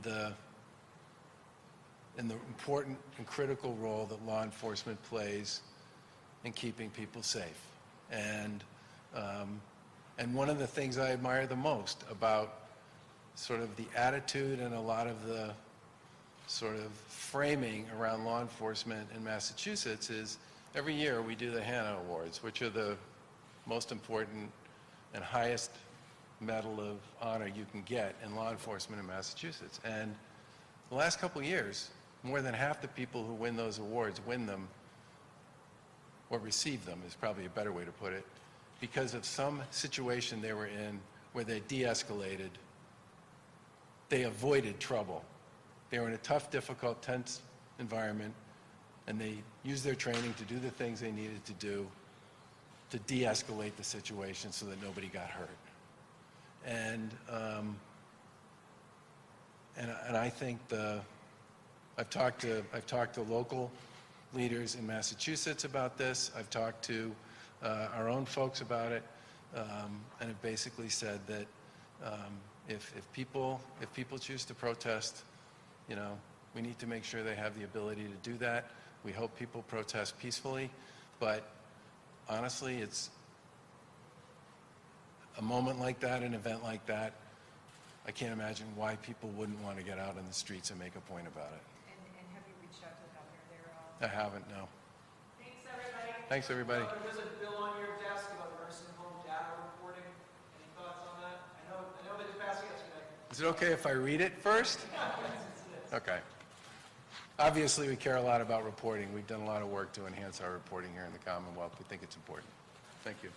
the important and critical role that law enforcement plays in keeping people safe. And one of the things I admire the most about sort of the attitude and a lot of the sort of framing around law enforcement in Massachusetts is every year we do the Hannah Awards, which are the most important and highest medal of honor you can get in law enforcement in Massachusetts. And the last couple of years, more than half the people who win those awards win them, or receive them is probably a better way to put it, because of some situation they were in where they de-escalated, they avoided trouble. They were in a tough, difficult, tense environment, and they used their training to do the things they needed to do to de-escalate the situation so that nobody got hurt. And I think I've talked to local leaders in Massachusetts about this. I've talked to our own folks about it, and have basically said that if people choose to protest, you know, we need to make sure they have the ability to do that. We hope people protest peacefully, but honestly, it's a moment like that, an event like that, I can't imagine why people wouldn't want to get out in the streets and make a point about it. And have you reached out to the governor there? I haven't, no. Thanks, everybody. Thanks, everybody. There's a bill on your desk about nursing home data reporting. Any thoughts on that? I know they just passed yesterday. Is it okay if I read it first? Okay. Obviously, we care a lot about reporting. We've done a lot of work to enhance our reporting here in the Commonwealth. We think it's important. Thank you.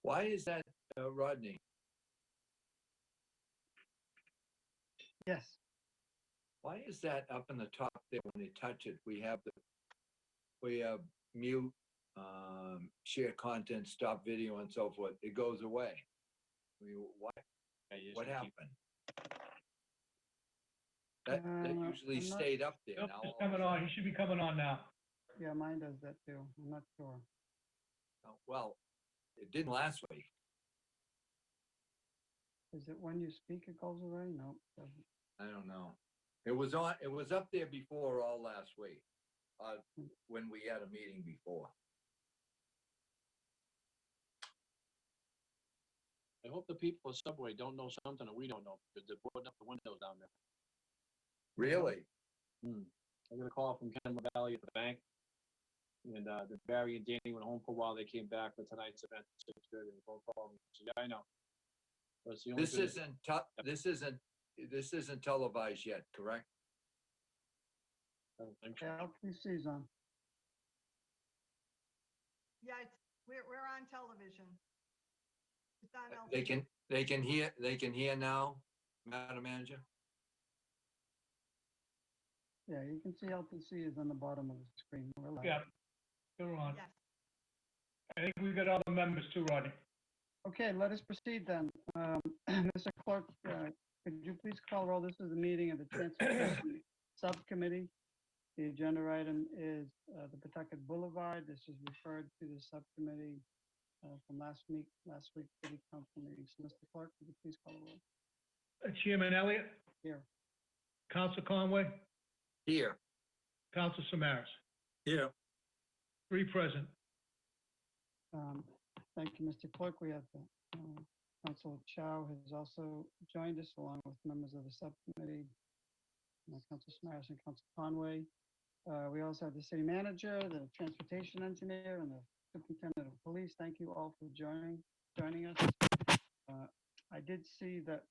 Why is that, Rodney? Yes. Why is that up in the top there when you touch it? We have mute, share content, stop video, and so forth. It goes away. What happened? That usually I'm not- stayed up there. Nope, Now it's all of a coming on. He should be coming on now. Yeah, mine does that too. I'm not sure. sudden- Well, it didn't last week. Is it when you speak it goes away? No, it doesn't. I don't know. It was up there before all last week, when we had a meeting before. I hope the people at Subway don't know something that we don't know, because they're boarding up the windows down there. Really? I got a call from Ken Valley at the bank, and the Barry and Danny went home for a while. They came back for tonight's event at 6:30. They both called me. So, yeah, I know. But it's the only This thing- isn't televised yet, correct? I don't think so. Yeah, LTC's on. Yeah, we're on television. It's on They LCD. can hear now, Madam Manager? Yeah, you can see LTC is on the bottom of the screen. We're live. Yeah, they're on. Yes. I think we got all the members too, Rodney. Okay, let us proceed then. Mr. Clerk, could you please call roll? This is the meeting of the Transportation Subcommittee. The agenda item is the Pawtucket Boulevard. This is referred to the subcommittee from last week city council meeting. So, Mr. Clerk, could you please call the roll? Chairman Elliott, Here. Council Conway, Here. Council Samaras. Here. 3 present. Thank you, Mr. Clerk. We have Council Chow has also joined us along with members of the subcommittee, Council Samaras and Council Conway. We also have the city manager, the transportation engineer, and the superintendent of police. Thank you all for joining us. I did see that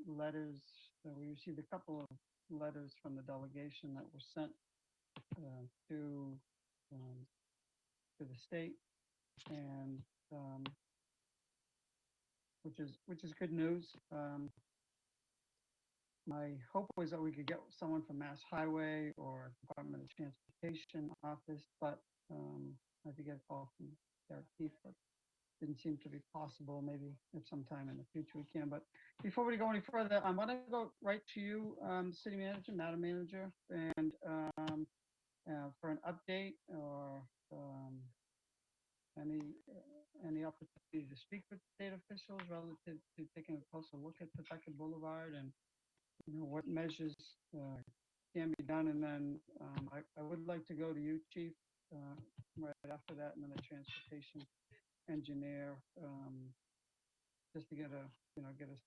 letters, we received a couple of letters from the delegation that were sent to the state, and which is good news. My hope was that we could get someone from Mass Highway or Department of Transportation office, but I had to get a call from their teeth, but didn't seem to be possible. Maybe at some time in the future we can. But before we go any further, I'm going to go right to you, City Manager, Madam Manager, and for an update or any opportunity to speak with state officials relative to taking a closer look at Pawtucket Boulevard and what measures can be done. And then I would like to go to you, Chief, right after that, and then the transportation engineer, just to get a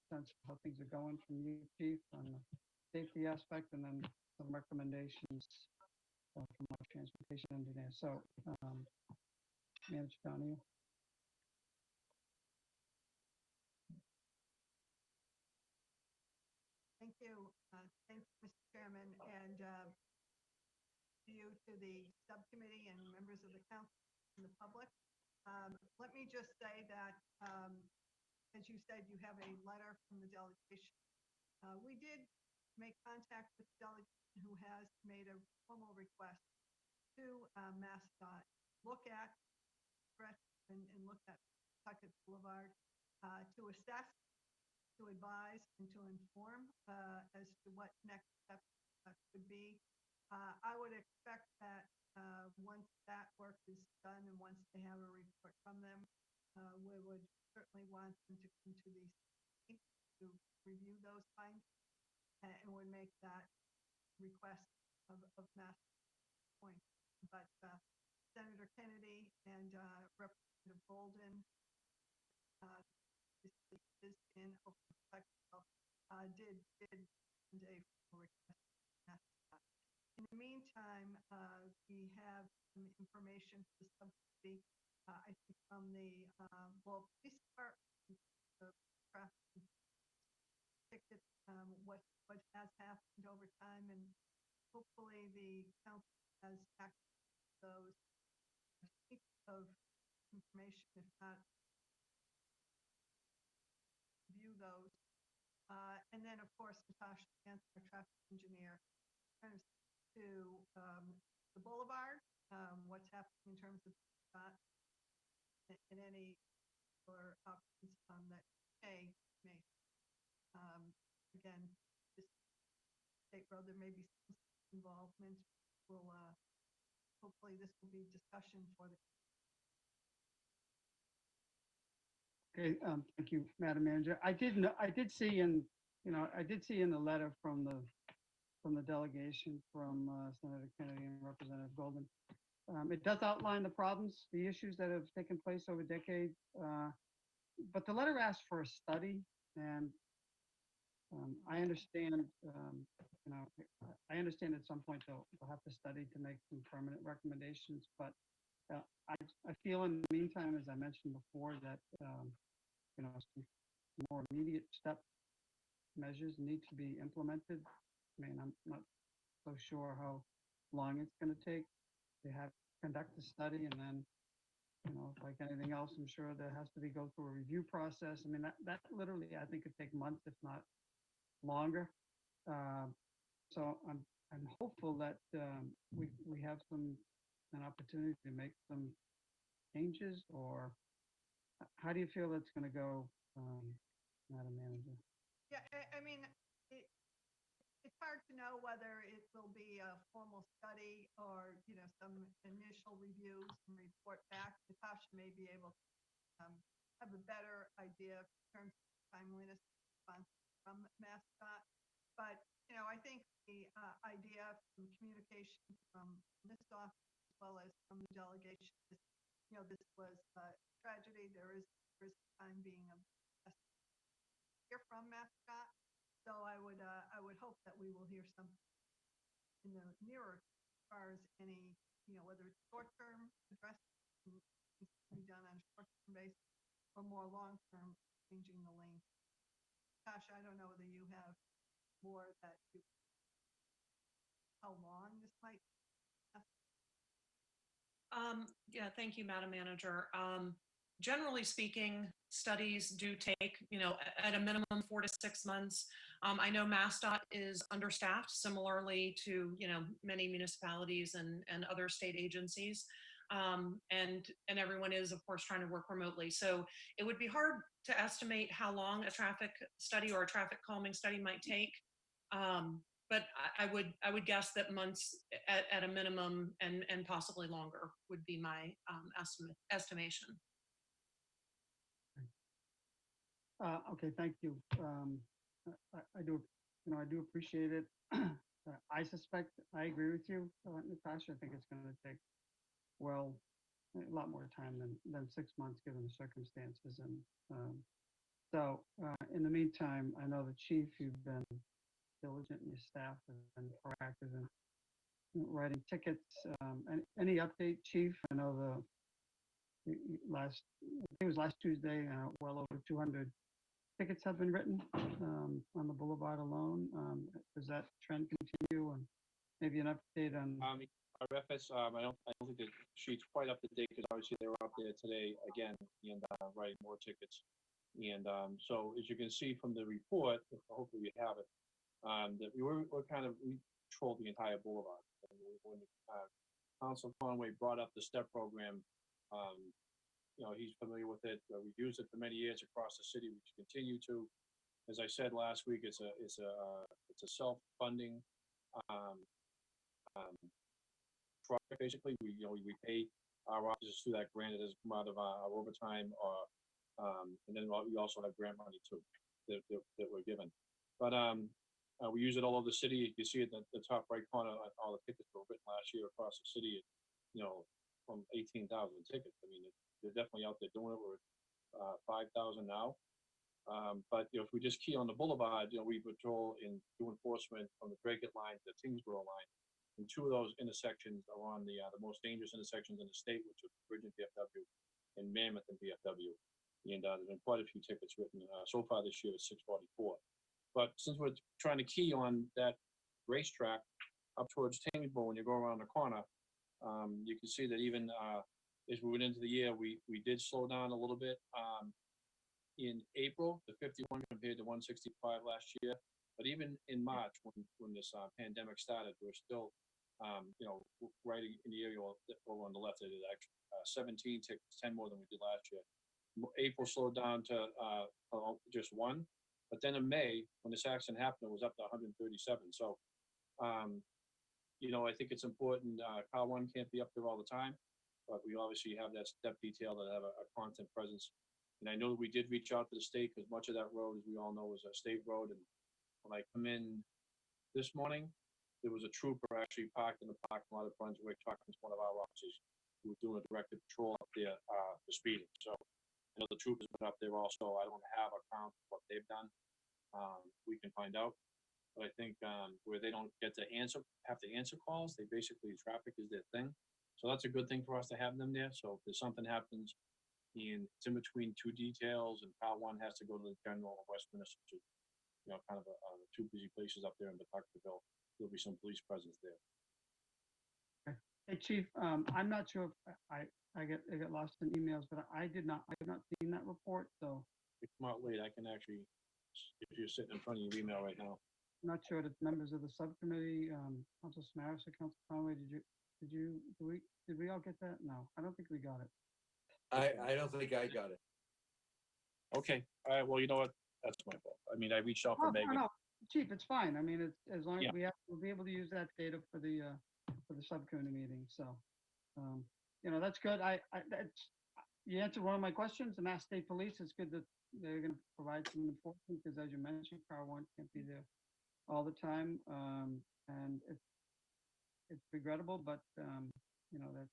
sense of how things are going from you, Chief, on the safety aspect, and then some recommendations from our transportation engineer. So, Manager Donahue. Thank you. Thank you, Mr. Chairman, and to you, to the subcommittee and members of the council and the public. Let me just say that, as you said, you have a letter from the delegation. We did make contact with the delegation who has made a formal request to MassDOT, look at stretch and look at Pawtucket Boulevard to assess, to advise, and to inform as to what next steps could be. I would expect that once that work is done and once they have a report from them, we would certainly want them to come to the city to review those findings and would make that request of Mass Point. But Senator Kennedy and Representative Golden is in open did send a formal request. In the meantime, we have some information for the subcommittee, I think from the police department, the traffic ticket, what has happened over time, and hopefully the council has access to those sheets of information, if not view those. And then, of course, Natasha Hanson, our traffic engineer, kind of to the boulevard, what's happening in terms of that, and any other options that may make. Again, this state road, there may be some involvement. Will hopefully this will be discussion for the. Okay, thank you, Madam Manager. I did see in the letter from the delegation from Senator Kennedy and Representative Golden. It does outline the problems, the issues that have taken place over decades, but the letter asks for a study, and I understand, I understand at some point they'll have to study to make some permanent recommendations, but I feel in the meantime, as I mentioned before, that some more immediate step measures need to be implemented. I mean, I'm not so sure how long it's going to take. They have to conduct a study, and then, like anything else, I'm sure there has to go through a review process. I mean, that literally, I think, could take months, if not longer. So I'm hopeful that we have an opportunity to make some changes. Or how do you feel that's going to go, Madam Manager? Yeah, I mean, it's hard to know whether it will be a formal study or, some initial reviews and report back. Natasha may be able to have a better idea in terms of timeliness response from MassDOT. But, I think the idea from communication from this office as well as from the delegation is, this was a tragedy. There is time being a hear from MassDOT. So I would hope that we will hear something in the nearer as far as any, whether it's short-term addressing needs to be done on a short-term basis or more long-term changing the lane. Tasha, I don't know whether you have more how long this might. Yeah, thank you, Madam Manager. Generally speaking, studies do take, at a minimum 4 to 6 months. I know MassDOT is understaffed, similarly to, many municipalities and other state agencies. And everyone is, of course, trying to work remotely. So it would be hard to estimate how long a traffic study or a traffic calming study might take. But I would guess that months at a minimum and possibly longer would be my estimation. Okay, thank you. I do, I do appreciate it. I suspect, I agree with you, Natasha. I think it's going to take, well, a lot more time than 6 months, given the circumstances. And so, in the meantime, I know the chief, you've been diligent, and your staff have been proactive in writing tickets. Any update, chief? I know I think it was last Tuesday, well over 200 tickets have been written on the boulevard alone. Does that trend continue? And maybe an update on, Our FS, I don't think the sheet's quite up to date because obviously they were up there today again and writing more tickets. And so as you can see from the report, hopefully you have it, that we're kind of, we control the entire boulevard. And when Council Conway brought up the STEP program, he's familiar with it. We've used it for many years across the city. We continue to. As I said last week, it's a self-funding project. Basically, we pay our officers through that grant as part of our overtime, and then we also have grant money too that we're given. But we use it all over the city. You can see it at the top right corner. All the tickets were written last year across the city. From 18,000 tickets. I mean, they're definitely out there doing it. We're 5,000 now. But if we just key on the boulevard, we patrol and do enforcement from the Dracut line to the Tingsboro line. And 2 of those intersections are on the most dangerous intersections in the state, which are Bridge and VFW and Mammoth and VFW. And there's been quite a few tickets written so far this year at 644. But since we're trying to key on that racetrack up towards Tingsboro, when you go around the corner, you can see that even as we went into the year, we did slow down a little bit in April, the 51 compared to 165 last year. But even in March, when this pandemic started, we're still, right in the area over on the left, it is actually 17 tickets, 10 more than we did last year. April slowed down to just 1. But then in May, when this accident happened, it was up to 137. So, I think it's important. Car 1 can't be up there all the time, but we obviously have that step detail that have a constant presence. And I know that we did reach out to the state because much of that road, as we all know, is a state road. And when I come in this morning, there was a trooper actually parked in the parking lot of Brunswick talking to one of our officers who were doing a directed patrol up there for speeding. So I know the troopers been up there also. I don't have a count of what they've done. We can find out. But I think where they don't get to have to answer calls, they basically, traffic is their thing. So that's a good thing for us to have them there. So if there's something happens and it's in between 2 details and car 1 has to go to the general of Westminster, which is, kind of 2 busy places up there in Pawtuckville, there'll be some police presence there. hey, chief, I'm not sure if I get lost in emails, but I have not seen that report. So If you come out late, I can actually, if you're sitting in front of your email right now. I'm not sure that members of the subcommittee, Council Samaras or Council Conway, did we all get that? No, I don't think we got it. I don't think I got it. Okay, all right, well, you know what? That's my fault. I mean, I reached out for Megan. No, chief, it's fine. I mean, it's as long as Yeah. we'll be able to use that data for the subcommittee meeting. So, that's good. You answered one of my questions. The Mass State Police, it's good that they're going to provide some enforcement because, as you mentioned, car 1 can't be there all the time, and it's regrettable, but that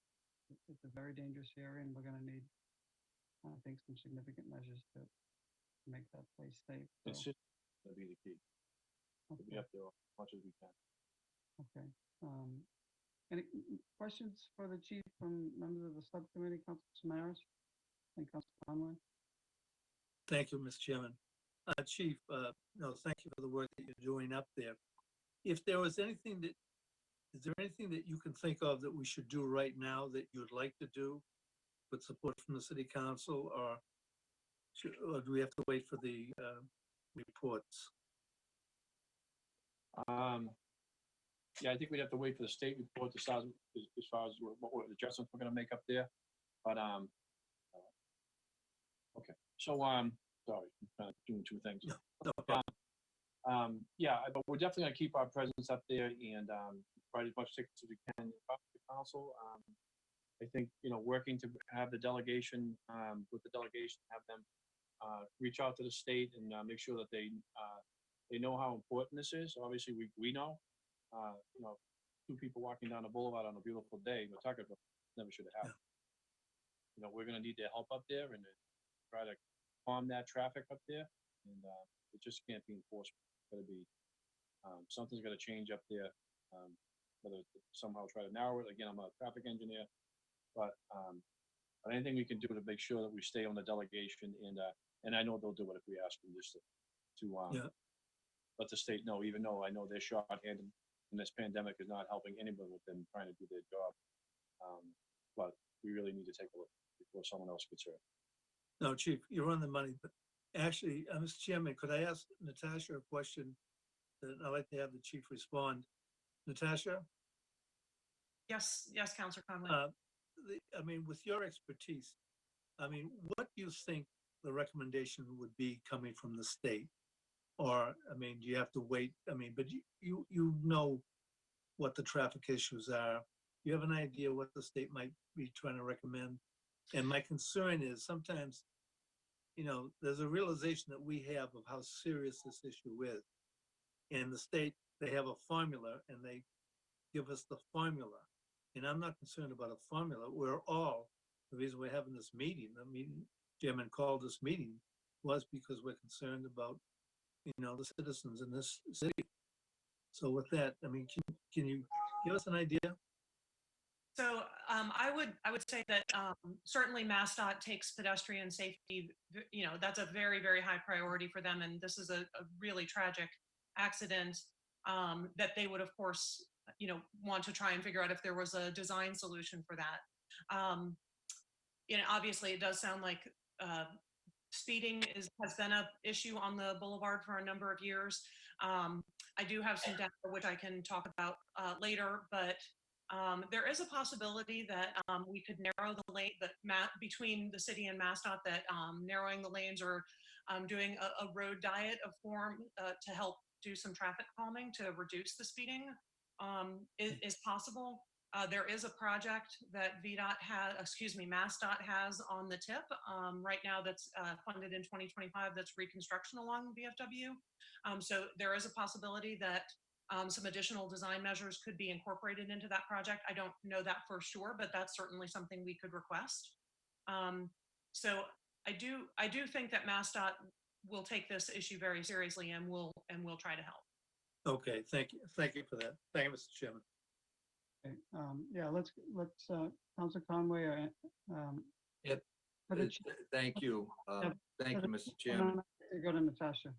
it's a very dangerous area, and we're going to need, I think, some significant measures to make that place safe. So, It's just gonna be the key. We'll be okay, up there as much as we can. okay. Any questions for the chief from members of the subcommittee, Council Samaras and Council Conway? Thank you, Mr. Chairman. Chief, thank you for the work that you're doing up there. If there was anything is there anything that you can think of that we should do right now that you'd like to do with support from the city council, or do we have to wait for the reports? Yeah, I think we'd have to wait for the state report to start as far as what adjustments we're gonna make up there. But, okay, so, sorry, I'm kind of doing two things. No problem. Yeah, but we're definitely gonna keep our presence up there and, try as much tickets as we can up to the council. I think, working to have the delegation, with the delegation, have them, reach out to the state and, make sure that they know how important this is. Obviously, we know, you know, two people walking down the boulevard on a beautiful day, Pawtucket, never should have happened. We're gonna need their help up there and try to calm that traffic up there. And, it just can't be enforced. It's gotta be, something's gotta change up there. Whether it's somehow try to narrow it. Again, I'm not a traffic engineer, but anything we can do to make sure that we stay on the delegation and I know they'll do it if we ask them just to Yeah. let the state know, even though I know they're shorthanded and this pandemic is not helping anybody with them trying to do their job. But we really need to take a look before someone else gets hurt. No, Chief, you're on the money, but actually, Mr. Chairman, could I ask Natasha a question that I'd like to have the chief respond? Natasha, Yes, yes, Counselor Conway. I mean, with your expertise, I mean, what do you think the recommendation would be coming from the state? Or, I mean, do you have to wait? I mean, but you know what the traffic issues are. You have an idea what the state might be trying to recommend? And my concern is sometimes, there's a realization that we have of how serious this issue is. And the state, they have a formula and they give us the formula. And I'm not concerned about a formula. The reason we're having this meeting, Chairman called this meeting was because we're concerned about, the citizens in this city. So with that, I mean, can you give us an idea? So I would say that certainly MassDOT takes pedestrian safety, that's a very, very high priority for them. And this is a really tragic accident that they would, of course, want to try and figure out if there was a design solution for that. Obviously it does sound like speeding has been an issue on the boulevard for a number of years. I do have some data which I can talk about later, but there is a possibility that we could narrow the lane between the city and MassDOT, that narrowing the lanes or doing a road diet of form to help do some traffic calming to reduce the speeding is possible. There is a project that MassDOT has on the tip right now that's funded in 2025, that's reconstruction along VFW. So there is a possibility that some additional design measures could be incorporated into that project. I don't know that for sure, but that's certainly something we could request. So I do think that MassDOT will take this issue very seriously and will try to help. Okay, thank you for that. Thank you, Mr. Chairman. Okay, yeah, let's, Council Conway, Yep. for the chief, Thank you. Yep. Thank you, Mr. Chairman. go to Natasha.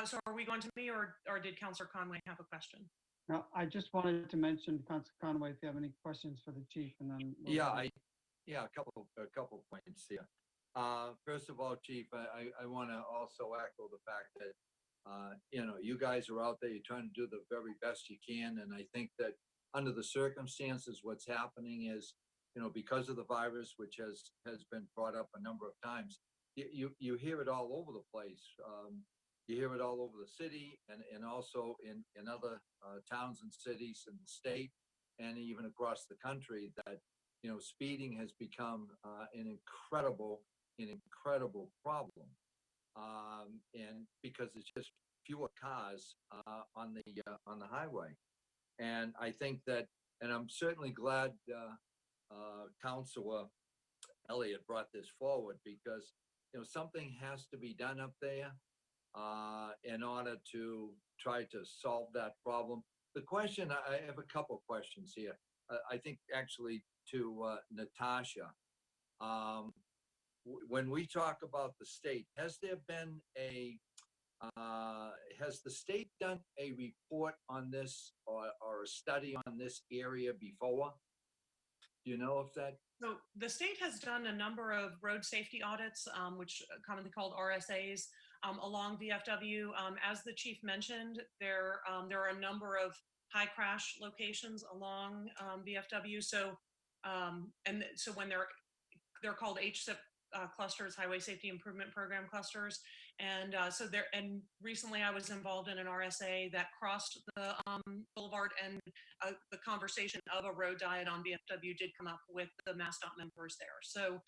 So are we going to me or did Councilor Conway have a question? No, I just wanted to mention, Council Conway, if you have any questions for the chief, and then. A couple points here. First of all, Chief, I want to also echo the fact that, you guys are out there, you're trying to do the very best you can. And I think that under the circumstances, what's happening is, because of the virus, which has been brought up a number of times, you hear it all over the place. You hear it all over the city and also in other towns and cities in the state and even across the country that, speeding has become an incredible problem. And because it's just fewer cars on the highway. And I think that, and I'm certainly glad Councilor Elliott brought this forward because, something has to be done up there in order to try to solve that problem. The question, I have a couple questions here. I think actually to Natasha. When we talk about the state, has the state done a report on this or a study on this area before? Do you know if that? So the state has done a number of road safety audits, which are commonly called RSAs. along VFW. As the chief mentioned, there are a number of high crash locations along VFW. So, so when they're called HSIP clusters, Highway Safety Improvement Program clusters. And and recently I was involved in an RSA that crossed the boulevard, and the conversation of a road diet on VFW did come up with the MassDOT members there. So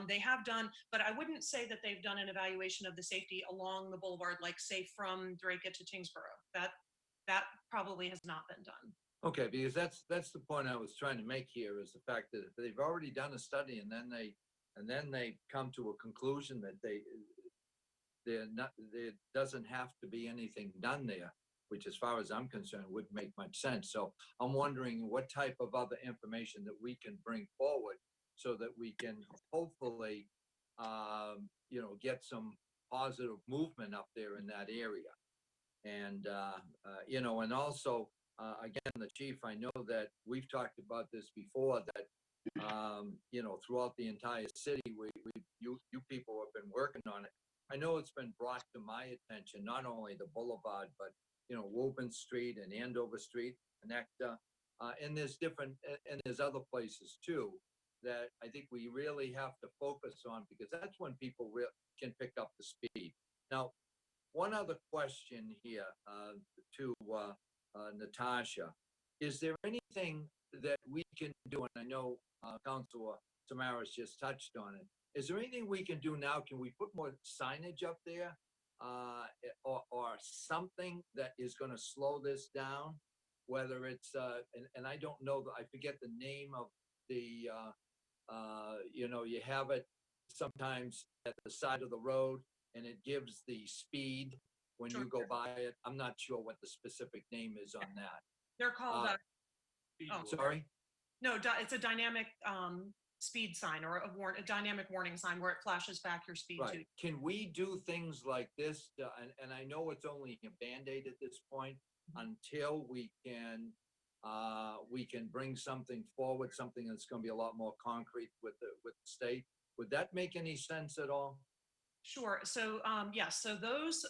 they have done, but I wouldn't say that they've done an evaluation of the safety along the boulevard, like say from Drake to Tingsboro. That probably has not been done. Okay, because that's the point I was trying to make here, is the fact that if they've already done a study and then they come to a conclusion that there doesn't have to be anything done there, which as far as I'm concerned would make much sense. So I'm wondering what type of other information that we can bring forward so that we can hopefully, get some positive movement up there in that area. And, and also, again, the chief, I know that we've talked about this before, that, throughout the entire city, you people have been working on it. I know it's been brought to my attention, not only the boulevard, but, Woburn Street and Andover Street, Connector, and there's other places too, that I think we really have to focus on, because that's when people can pick up the speed. Now, one other question here to Natasha. Is there anything that we can do, and I know Councilor Samaras just touched on it, is there anything we can do now? Can we put more signage up there or something that is going to slow this down? Whether it's, and I don't know, I forget the name of the, you have it sometimes at the side of the road, and it gives the speed when you go by it. I'm not sure what the specific name is on that. They're called, Sorry? No, it's a dynamic speed sign, or a dynamic warning sign where it flashes back your speed to you. Right. Can we do things like this? And I know it's only a Band-Aid at this point, until we can bring something forward, something that's going to be a lot more concrete with the state. Would that make any sense at all? Sure. So yes, so those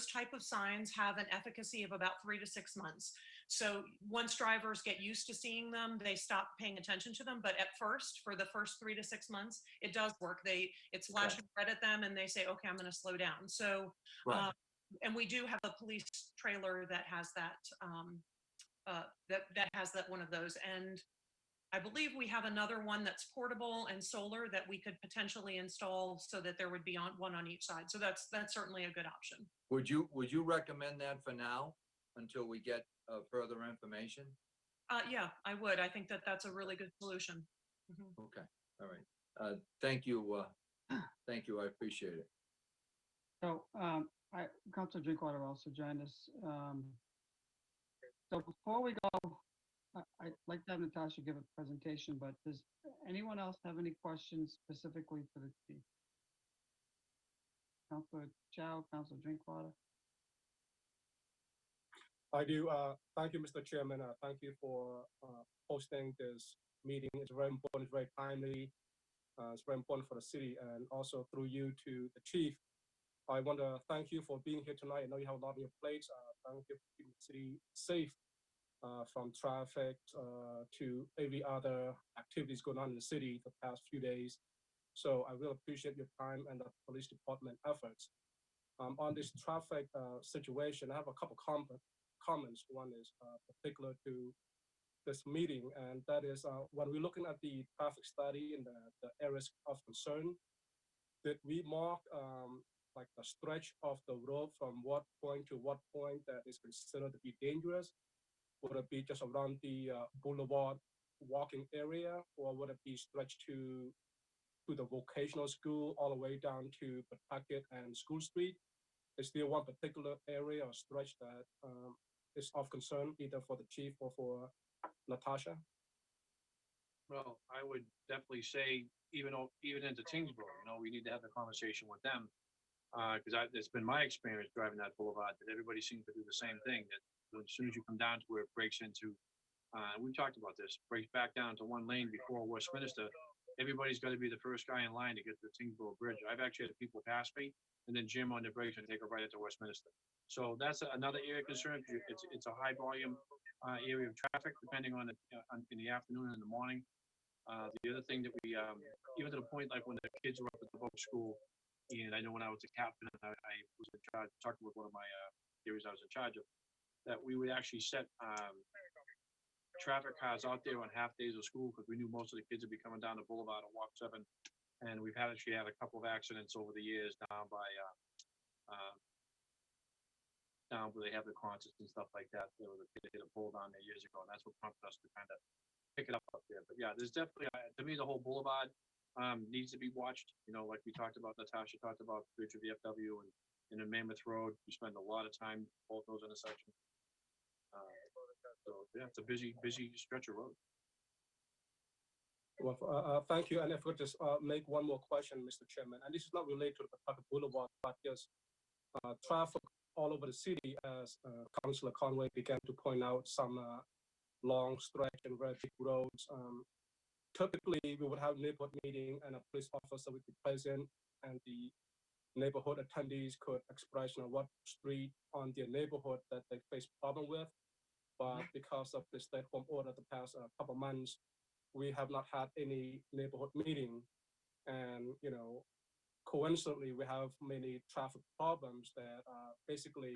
type of signs have an efficacy of about 3 to 6 months. So once drivers get used to seeing them, they stop paying attention to them. But at first, for the first 3 to 6 months, it does work. It's flashing red at them, and they say, "Okay, I'm going to slow down." So, Right. and we do have a police trailer that has that that has one of those, and I believe we have another one that's portable and solar that we could potentially install, so that there would be one on each side. So that's certainly a good option. Would you recommend that for now, until we get further information? Yeah, I would. I think that's a really good solution. Mhm. Okay. All right. Thank you. Thank you. I appreciate it. So, Councilor Drinkwater also joined us. So before we go, I'd like to have Natasha give a presentation, but does anyone else have any questions specifically for the chief? Councilor Chow, Councilor Drinkwater? I do. Thank you, Mr. Chairman. Thank you for hosting this meeting. It's very important, it's very timely. It's very important for the city, and also through you to the chief. I want to thank you for being here tonight. I know you have a lot on your plates. Thank you for keeping the city safe from traffic to every other activities going on in the city the past few days. So I really appreciate your time and the police department efforts. On this traffic situation, I have a couple comments. One is particular to this meeting, and that is when we're looking at the traffic study and the areas of concern, did we mark like the stretch of the road from what point to what point that is considered to be dangerous? Would it be just around the boulevard walking area, or would it be stretched to the vocational school all the way down to Pawtucket and School Street? Is there one particular area or stretch that is of concern, either for the chief or for Natasha? Well, I would definitely say, even into Tingsboro, we need to have a conversation with them. Because it's been my experience driving that boulevard that everybody seems to do the same thing, that as soon as you come down to where it breaks into, we've talked about this, breaks back down to one lane before Westminster, everybody's got to be the first guy in line to get to the Tingsboro Bridge. I've actually had people pass me and then jam on their brakes and take a right into Westminster. So that's another area of concern. 'Cause it's a high volume area of traffic, depending on in the afternoon and in the morning. The other thing that we, even to the point like when the kids were up at the boat school, and I know when I was a captain, I was in charge, talking with one of my areas I was in charge of, that we would actually set traffic cars out there on half days of school because we knew most of the kids would be coming down the boulevard at Walk 7. And we've actually had a couple of accidents over the years down by down where they have the concerts and stuff like that. There was a kid that hit a pole down there years ago, and that's what prompted us to kind of pick it up there. But yeah, there's definitely, to me, the whole boulevard needs to be watched. You know, like we talked about, Natasha talked about Bridge of VFW and in Mammoth Road. We spend a lot of time both those intersections. So yeah, it's a busy stretch of road. Well, thank you. And if I could just make one more question, Mr. Chairman, and this is not related to the Pawtucket Boulevard, but just traffic all over the city, as Councilor Conway began to point out, some long stretch and very big roads. Typically, we would have a neighborhood meeting and a police officer would be present, and the neighborhood attendees could express what street on their neighborhood that they face problem with. But because of the stay-at-home order the past couple months, we have not had any neighborhood meeting. And, coincidentally, we have many traffic problems that are basically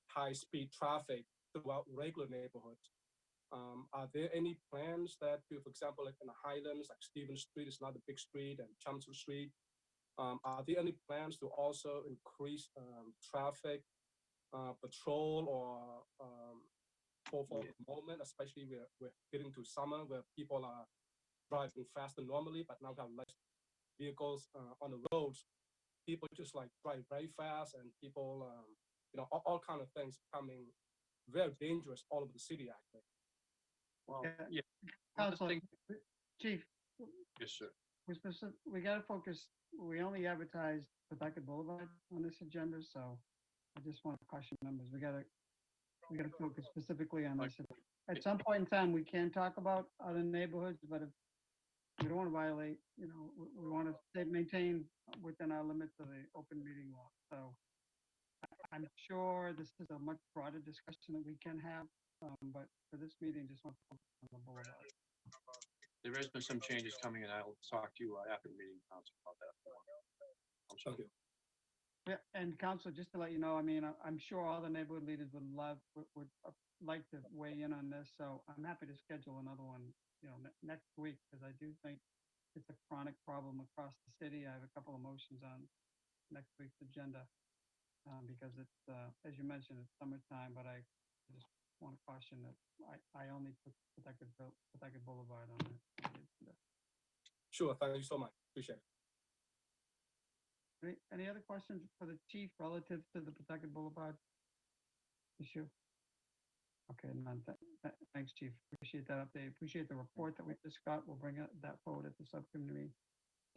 high-speed traffic throughout regular neighborhoods. Are there any plans that, for example, like in the Highlands, like Stevens Street is not a big street, and Chelmsford Street, are there any plans to also increase traffic patrol or for the moment, especially we're getting to summer where people are driving faster normally, but now have less vehicles on the roads. People just like drive very fast, and people, all kind of things becoming very dangerous all over the city, actually. Well, Yeah. yeah. Councilor, Chief, Yes, sir. we gotta focus, we only advertised Pawtucket Boulevard on this agenda, so I just want to caution members, we gotta focus specifically on this. At some point in time, we can talk about other neighborhoods, but if we don't want to violate, we want to maintain within our limits of the open meeting law. So I'm sure this is a much broader discussion that we can have, but for this meeting, just want to focus on the boulevard. There has been some changes coming, and I'll talk to you after the meeting, Council, about that. Thank you. Yeah, and council, just to let you know, I mean, I'm sure all the neighborhood leaders would like to weigh in on this, so I'm happy to schedule another one, next week, because I do think it's a chronic problem across the city. I have a couple of motions on next week's agenda, because it's, as you mentioned, it's summertime, but I just want to caution that I only put Pawtucket Boulevard on the agenda. Sure, thank you so much. Appreciate it. Any other questions for the chief relative to the Pawtucket Boulevard issue? Okay, none. Thanks, Chief. Appreciate that update. Appreciate the report that we just got. We'll bring that forward at the subcommittee.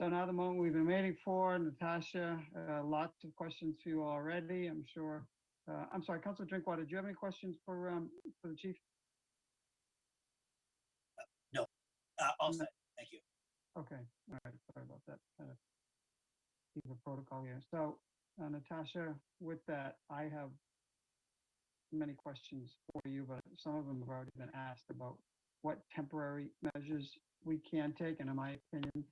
So now the moment we've been waiting for, Natasha, lots of questions for you already, I'm sure. I'm sorry, Councilor Drinkwater, do you have any questions for the chief? No, all set. Thank you. Okay, all right, sorry about that. Keep the protocol here. So, Natasha, with that, I have many questions for you, but some of them have already been asked about what temporary measures we can take, and in my opinion,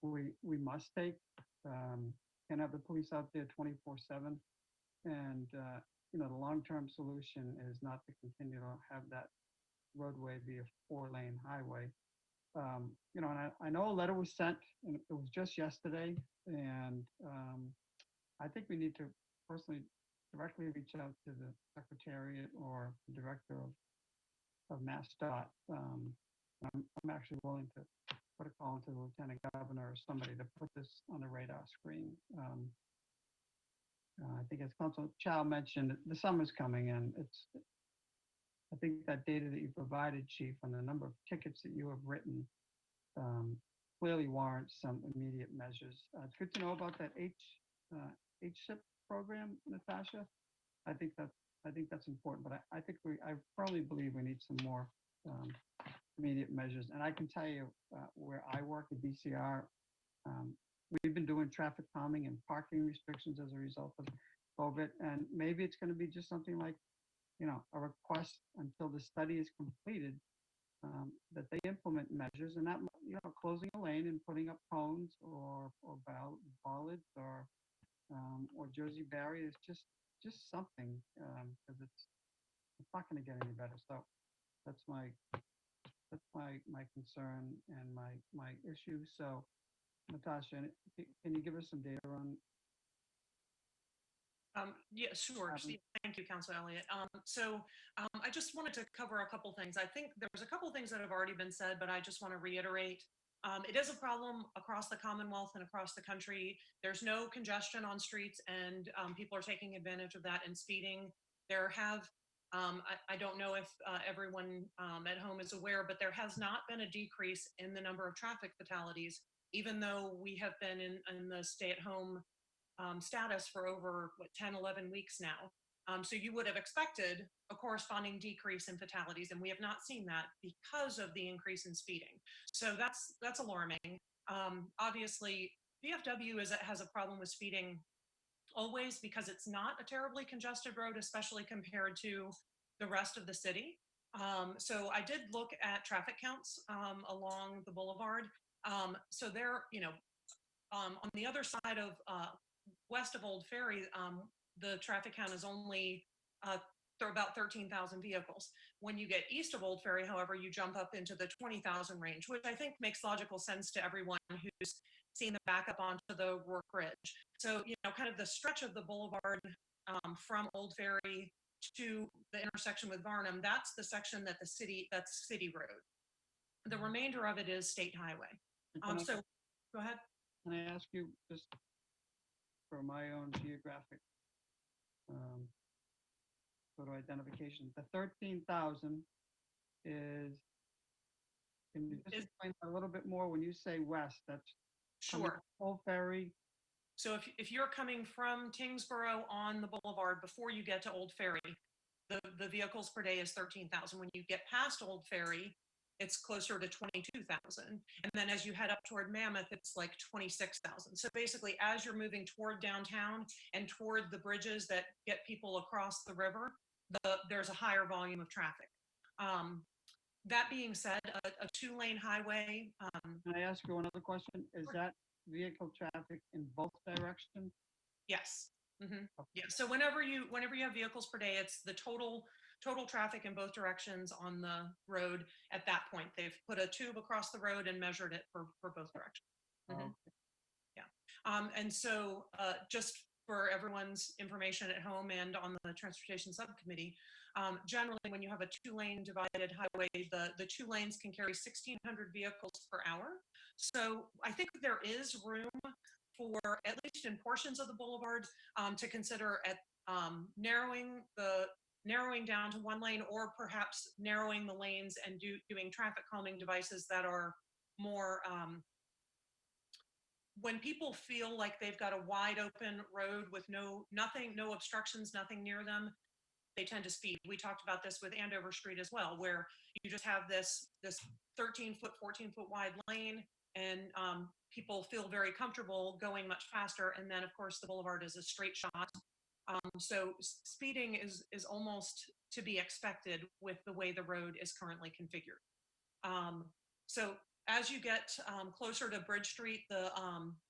we must take. Can't have the police out there 24/7, and the long-term solution is not to continue to have that roadway be a 4-lane highway. And I know a letter was sent, and it was just yesterday, and I think we need to personally directly reach out to the Secretariat or the Director of MassDOT. I'm actually willing to put a call into the Lieutenant Governor or somebody to put this on the radar screen. I think as Councilor Chow mentioned, the summer's coming, and I think that data that you provided, Chief, on the number of tickets that you have written clearly warrants some immediate measures. It's good to know about that HSIP program, Natasha. I think that's important, but I firmly believe we need some more immediate measures. And I can tell you, where I work at DCR, we've been doing traffic calming and parking restrictions as a result of COVID. And maybe it's going to be just something like, a request until the study is completed, that they implement measures, and that, closing a lane and putting up cones or bollards or Jersey barriers, just something, because it's not going to get any better. So that's my concern and my issue. So Natasha, can you give us some data on? Yeah, sure. Happened. Thank you, Councilor Elliott. I just wanted to cover a couple things. I think there's a couple things that have already been said, but I just want to reiterate. It is a problem across the Commonwealth and across the country. There's no congestion on streets, and people are taking advantage of that and speeding. There have, I don't know if everyone at home is aware, but there has not been a decrease in the number of traffic fatalities, even though we have been in the stay-at-home status for over 10, 11 weeks now. So you would have expected a corresponding decrease in fatalities, and we have not seen that because of the increase in speeding. So that's alarming. Obviously, VFW has a problem with speeding always because it's not a terribly congested road, especially compared to the rest of the city. So I did look at traffic counts along the boulevard. So there, on the other side of west of Old Ferry, the traffic count is only about 13,000 vehicles. When you get east of Old Ferry, however, you jump up into the 20,000 range, which I think makes logical sense to everyone who's seen the backup onto the Rourke Bridge. So, kind of the stretch of the boulevard from Old Ferry to the intersection with Varnum, that's the section that's city road. The remainder of it is state highway. So go ahead. Can I ask you, just for my own geographic sort of identification, the 13,000 is, can you just explain a little bit more when you say west? That's Sure. Old Ferry. So if you're coming from Tingsboro on the boulevard before you get to Old Ferry, the vehicles per day is 13,000. When you get past Old Ferry, it's closer to 22,000. And then as you head up toward Mammoth, it's like 26,000. So basically, as you're moving toward downtown and toward the bridges that get people across the river, there's a higher volume of traffic. That being said, a two-lane highway. Can I ask you another question? Is that vehicle traffic in both directions? Yes. Mm-hmm. Yeah. So whenever you have vehicles per day, it's the total traffic in both directions on the road. At that point, they've put a tube across the road and measured it for both directions. Mm-hmm. Okay. Yeah. And so just for everyone's information at home and on the transportation subcommittee, generally when you have a two-lane divided highway, the two lanes can carry 1,600 vehicles per hour. So I think there is room for, at least in portions of the boulevard, to consider at narrowing down to one lane, or perhaps narrowing the lanes and doing traffic calming devices that are more, when people feel like they've got a wide open road with no obstructions, nothing near them, they tend to speed. We talked about this with Andover Street as well, where you just have this 13-foot, 14-foot wide lane, and people feel very comfortable going much faster. And then, of course, the boulevard is a straight shot. So speeding is almost to be expected with the way the road is currently configured. So as you get closer to Bridge Street,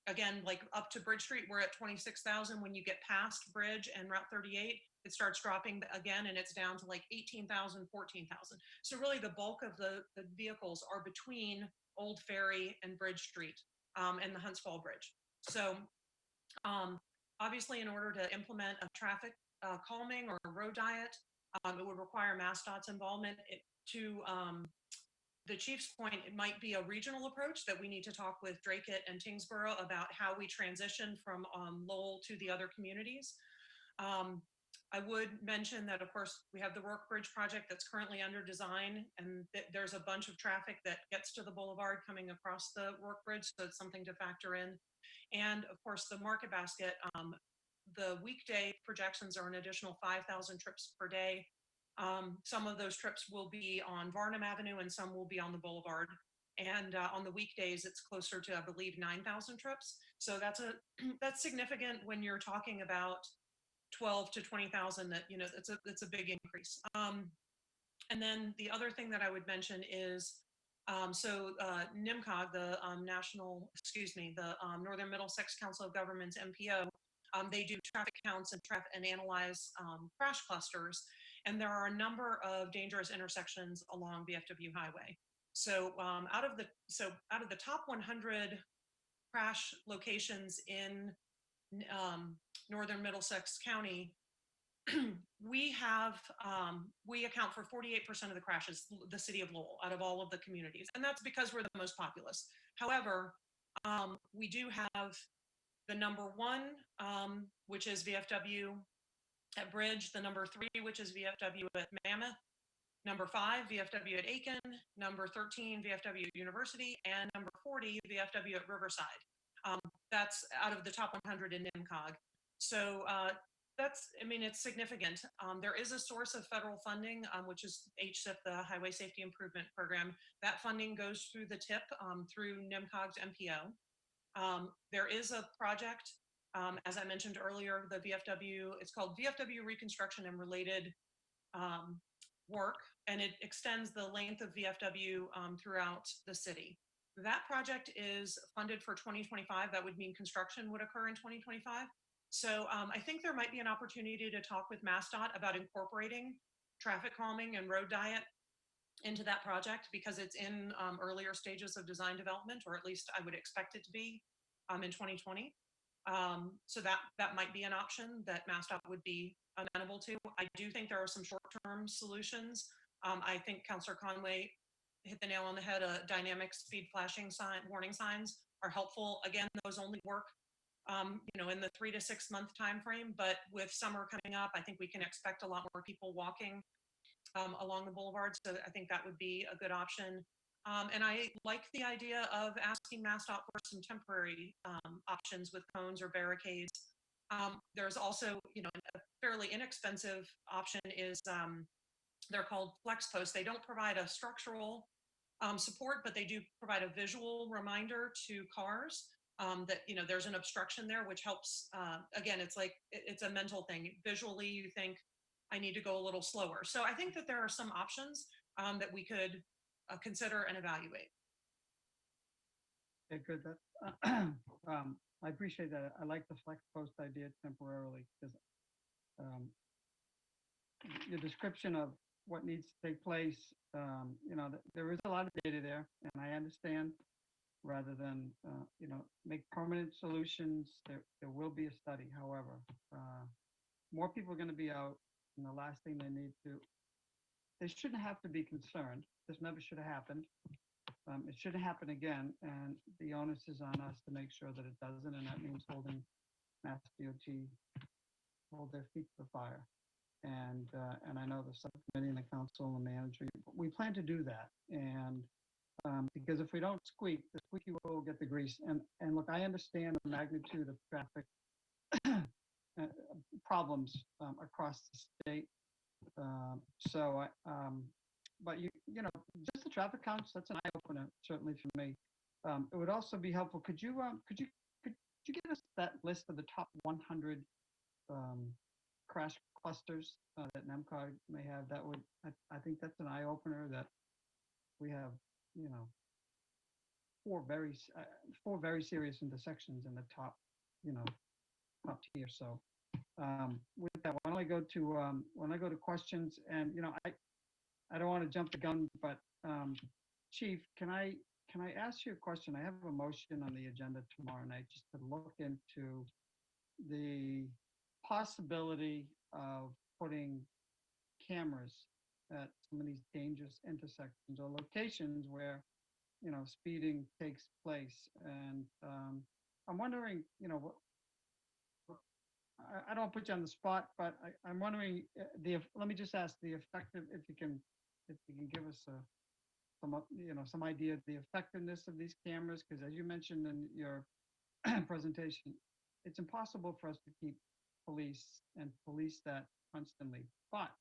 again, like up to Bridge Street, we're at 26,000. When you get past Bridge and Route 38, it starts dropping again, and it's down to like 18,000, 14,000. So really the bulk of the vehicles are between Old Ferry and Bridge Street and the Huntsville Bridge. So obviously, in order to implement a traffic calming or a road diet, it would require MassDOT's involvement. To the chief's point, it might be a regional approach that we need to talk with Dracut and Tingsboro about how we transition from Lowell to the other communities. I would mention that, of course, we have the Rourke Bridge project that's currently under design, and there's a bunch of traffic that gets to the boulevard coming across the Rourke Bridge, so it's something to factor in. And of course, the Market Basket, the weekday projections are an additional 5,000 trips per day. Some of those trips will be on Varnum Avenue and some will be on the Boulevard. And on the weekdays, it's closer to, I believe, 9,000 trips. So that's significant when you're talking about 12 to 20,000. That it's a big increase. And then the other thing that I would mention is, NIMCOG, the Northern Middlesex Council of Governments, MPO, they do traffic counts and analyze crash clusters. And there are a number of dangerous intersections along VFW Highway. So out of the top 100 crash locations in Northern Middlesex County, we account for 48% of the crashes, the city of Lowell, out of all of the communities. And that's because we're the most populous. However, we do have the number 1, which is VFW at Bridge, the number 3, which is VFW at Mammoth, number 5, VFW at Aiken, number 13, VFW at University, and number 40, VFW at Riverside. That's out of the top 100 in NIMCOG. So it's significant. There is a source of federal funding, which is HSIP, the Highway Safety Improvement Program. That funding goes through the TIP, through NIMCOG's MPO. There is a project, as I mentioned earlier, the VFW, it's called VFW Reconstruction and Related Work, and it extends the length of VFW throughout the city. That project is funded for 2025. That would mean construction would occur in 2025. So I think there might be an opportunity to talk with MassDOT about incorporating traffic calming and road diet into that project, because it's in earlier stages of design development, or at least I would expect it to be in 2020. So that might be an option that MassDOT would be amenable to. I do think there are some short-term solutions. I think Councilor Conway hit the nail on the head. Dynamic speed flashing warning signs are helpful. Again, those only work in the 3 to 6 month time frame, but with summer coming up, I think we can expect a lot more people walking along the boulevard. So I think that would be a good option. And I like the idea of asking MassDOT for some temporary options with cones or barricades. There's also, a fairly inexpensive option is they're called flex posts. They don't provide a structural support, but they do provide a visual reminder to cars that there's an obstruction there, which helps. Again, it's a mental thing. Visually, you think I need to go a little slower. So I think that there are some options that we could consider and evaluate. Okay, good. I appreciate that. I like the flex post idea temporarily, because your description of what needs to take place, there is a lot of data there, and I understand. Rather than make permanent solutions, there will be a study. However, more people are going to be out, and the last thing they shouldn't have to be concerned. This never should have happened. It shouldn't happen again, and the onus is on us to make sure that it doesn't, and that means holding MassDOT hold their feet to the fire. And I know the subcommittee and the council and the manager, we plan to do that. And because if we don't squeak, the squeaky will get the grease. And look, I understand the magnitude of traffic problems across the state. But just the traffic counts, that's an eye opener, certainly for me. It would also be helpful. Could you give us that list of the top 100 crash clusters that NEMCOG may have? That would, I think that's an eye opener, that we have, 4 very serious intersections in the top, top tier. So with that, why don't I go to questions? And I don't want to jump the gun, but Chief, can I ask you a question? I have a motion on the agenda tomorrow night just to look into the possibility of putting cameras at some of these dangerous intersections or locations where speeding takes place. And I'm wondering, I don't put you on the spot, but I'm wondering let me just ask the effective, if you can give us some idea of the effectiveness of these cameras, because as you mentioned in your presentation, it's impossible for us to keep police that constantly. But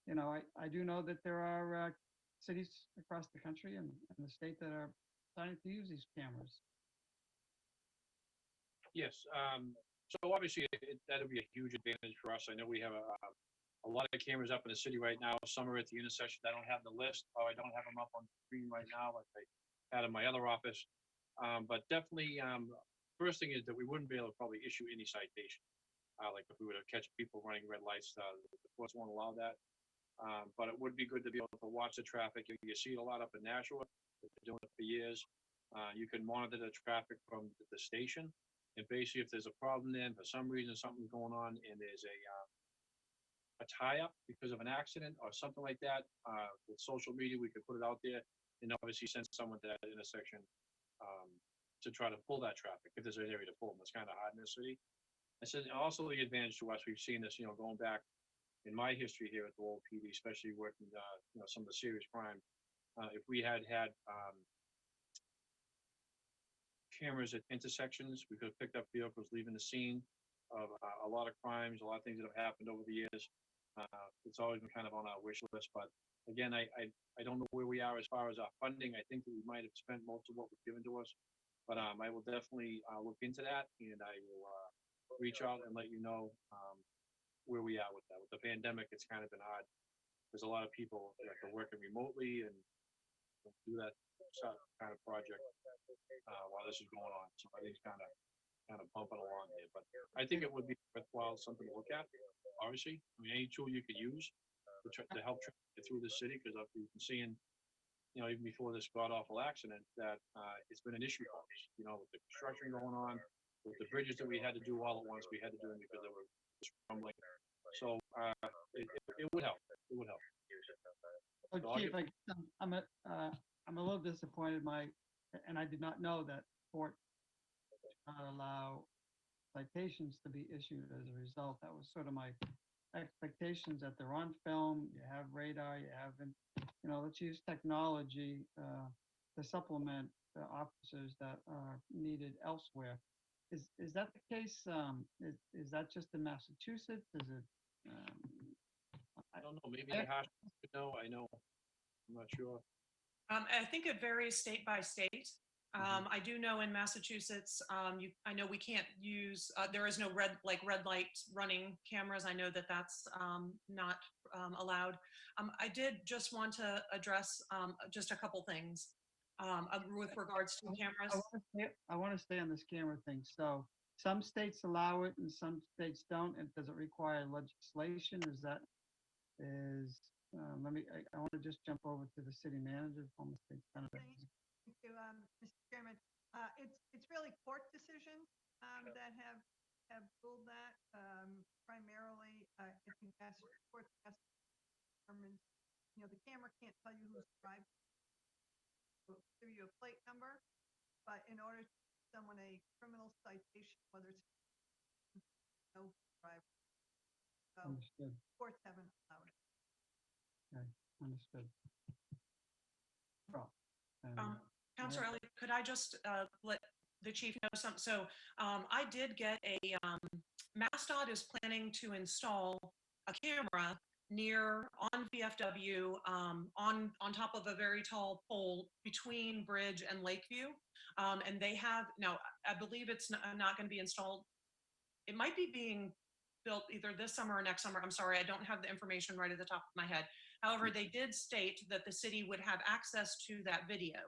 you know, I do know that there are cities across the country and the state that are starting to use these cameras. Yes, so obviously that'll be a huge advantage for us. I know we have a lot of cameras up in the city right now. Some are at the intersections. I don't have the list, or I don't have them up on the screen right now like I had in my other office. But definitely, first thing is that we wouldn't be able to probably issue any citation. Like if we were to catch people running red lights, the courts won't allow that. But it would be good to be able to watch the traffic. You see it a lot up in Nashua. They've been doing it for years. You can monitor the traffic from the station. And basically, if there's a problem then, for some reason, something's going on and there's a tie-up because of an accident or something like that, with social media, we could put it out there and obviously send someone to that intersection to try to pull that traffic if there's an area to pull them. It's kind of hard in the city. And so also the advantage to us, we've seen this, going back in my history here at the old PD, especially working, some of the serious crime. If we had cameras at intersections, we could have picked up vehicles leaving the scene of a lot of crimes, a lot of things that have happened over the years. It's always been kind of on our wish list, but again, I don't know where we are as far as our funding. I think that we might have spent most of what was given to us, but I will definitely look into that, and I will reach out and let you know where we are with that. With the pandemic, it's kind of been hard. There's a lot of people that are working remotely and do that kind of project while this is going on. So I think it's kind of bumping along here, but I think it would be worthwhile, something to look at. Obviously, I mean, any tool you could use to help get through the city, because I've been seeing, even before this god awful accident, that it's been an issue for us. With the construction going on, with the bridges that we had to do all at once, we had to do them because they were crumbling. So it would help. It would help. Oh, So I'll Chief, get- I'm a little disappointed. And I did not know that court did not allow citations to be issued as a result. That was sort of my expectations, that they're on film, you have radar, you have, let's use technology to supplement the officers that are needed elsewhere. Is that the case? Is that just in Massachusetts? Is it? I don't know. Maybe the hash. No, I know. I'm not sure. I think it varies state by state. I do know in Massachusetts, I know we can't use, there is no red light running cameras. I know that that's not allowed. I did just want to address just a couple things with regards to cameras. I want to stay on this camera thing. So some states allow it and some states don't. And does it require legislation? I want to just jump over to the city manager. Thank you, Mr. Chairman. It's really court decisions that have ruled that. Primarily, if you ask court determines, the camera can't tell you who's driving. It'll give you a plate number, but in order to give someone a criminal citation, whether it's no driver, so understood. courts haven't allowed it. Okay, understood. Well, Councilor Elliott, could I just let the chief know something? So I did get MassDOT is planning to install a camera on VFW on top of a very tall pole between Bridge and Lakeview. And they have, now I believe it's not going to be installed. It might be being built either this summer or next summer. I'm sorry, I don't have the information right at the top of my head. However, they did state that the city would have access to that video.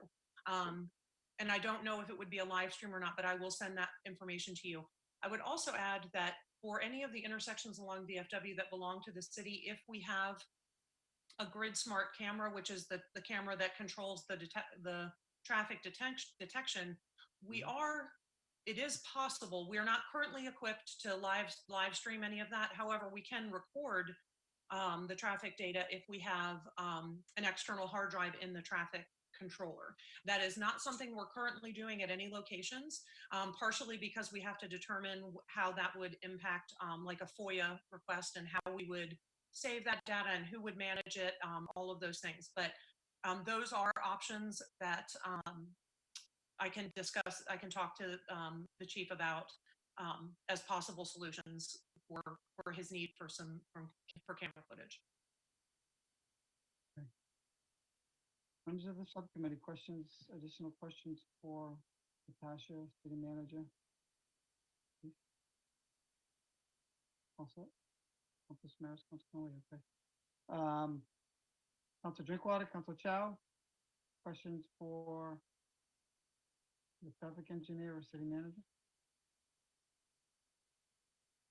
And I don't know if it would be a live stream or not, but I will send that information to you. I would also add that for any of the intersections along VFW that belong to the city, if we have a grid smart camera, which is the camera that controls the traffic detection, it is possible. We are not currently equipped to live stream any of that. However, we can record the traffic data if we have an external hard drive in the traffic controller. That is not something we're currently doing at any locations, partially because we have to determine how that would impact like a FOIA request and how we would save that data and who would manage it, all of those things. But those are options that I can discuss. I can talk to the chief about as possible solutions for his need for camera footage. Members of the subcommittee, questions, additional questions for Natasha, city manager? Also, Council Smaras, Council Conway, okay. Council Drinkwater, Council Chow, questions for the traffic engineer or city manager?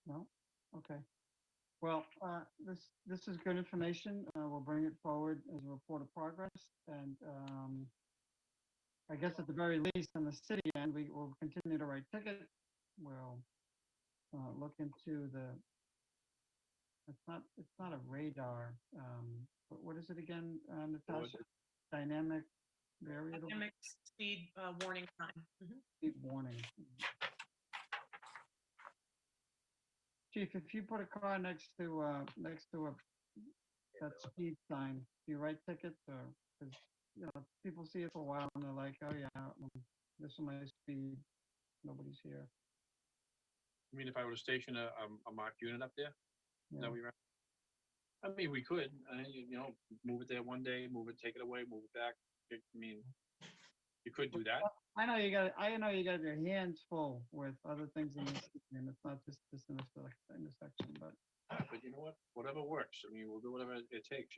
No? Okay. Well, this is good information. We'll bring it forward as a report of progress. And I guess at the very least, on the city end, we will continue to write tickets. We'll look into it's not a radar. But what is it again, Natasha? Dynamic variable Dynamic speed warning sign. Mhm. speed warning. Chief, if you put a car next to that speed sign, do you write tickets or, because, people see it for a while and they're like, oh yeah, this is my speed, nobody's here. I mean, if I were to station a marked unit up there, is Yeah. that what you're? I mean, we could, move it there one day, move it, take it away, move it back. I mean, you could do that. I know you got your hands full with other things in this, and it's not just this intersection, but But you know what? Whatever works. I mean, we'll do whatever it takes,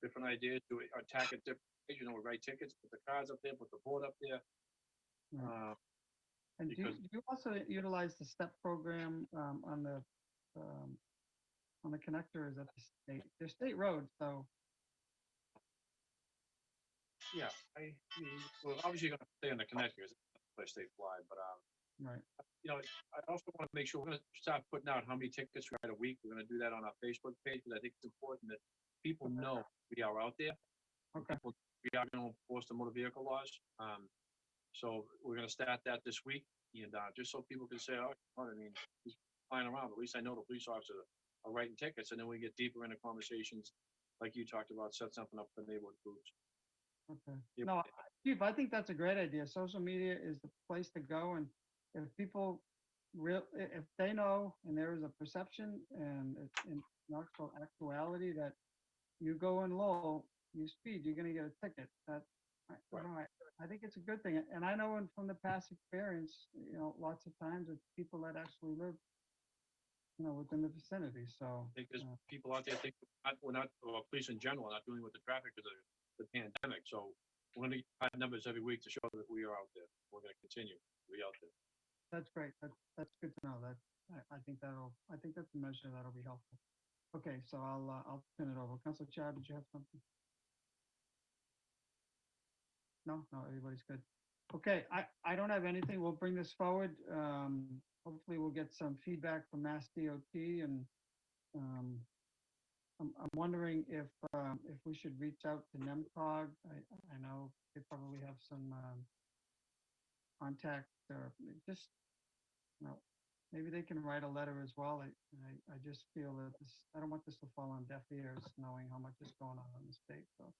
Different ideas, attack it different ways, we write tickets, put the cars up there, put the board up there. Right. And do because- you also utilize the STEP program on the connectors at the state? They're state roads, so Yeah, we're obviously gonna stay on the connectors, place they fly, but, right. I also want to make sure we're gonna start putting out how many tickets we write a week. We're gonna do that on our Facebook page, because I think it's important that people know we are out there. Okay. We are gonna enforce the motor vehicle laws. So we're gonna start that this week, and, just so people can say, oh, I mean, he's flying around, at least I know the police officers are writing tickets, and then we get deeper into conversations, like you talked about, set something up for neighborhood groups. Okay. Yep. No, Chief, I think that's a great idea. Social media is the place to go, and if people if they know and there is a perception and it's in actuality that you go in low, you speed, you're gonna get a ticket. I think it's a good thing. And I know from the past experience, lots of times it's people that actually live, within the vicinity, so. Because people out there think well, police in general are not dealing with the traffic because of the pandemic, so we're gonna get high numbers every week to show that we are out there. We're gonna continue to be out there. That's great. That's good to know. I think that's a measure that'll be helpful. Okay, so I'll turn it over. Councilor Chow, did you have something? No, everybody's good. Okay, I don't have anything. We'll bring this forward. Hopefully we'll get some feedback from Mass DOT, and I'm wondering if we should reach out to NEMCOG. I know they probably have some contact, or just, maybe they can write a letter as well. I just feel that I don't want this to fall on deaf ears, knowing how much is going on in the state. So,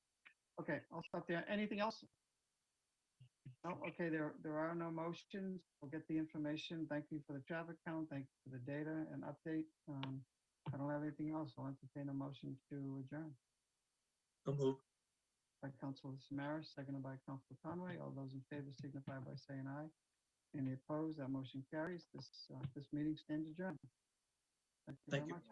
okay, I'll stop there. Anything else? No, okay, there are no motions. We'll get the information. Thank you for the traffic count. Thank you for the data and update. I don't have anything else. I'll entertain a motion to adjourn. So moved. By Councilor Samaras, seconded by Councilor Conway. All those in favor signify by saying aye. Any opposed? That motion carries. This meeting stands adjourned. Thank you very Thank you. much.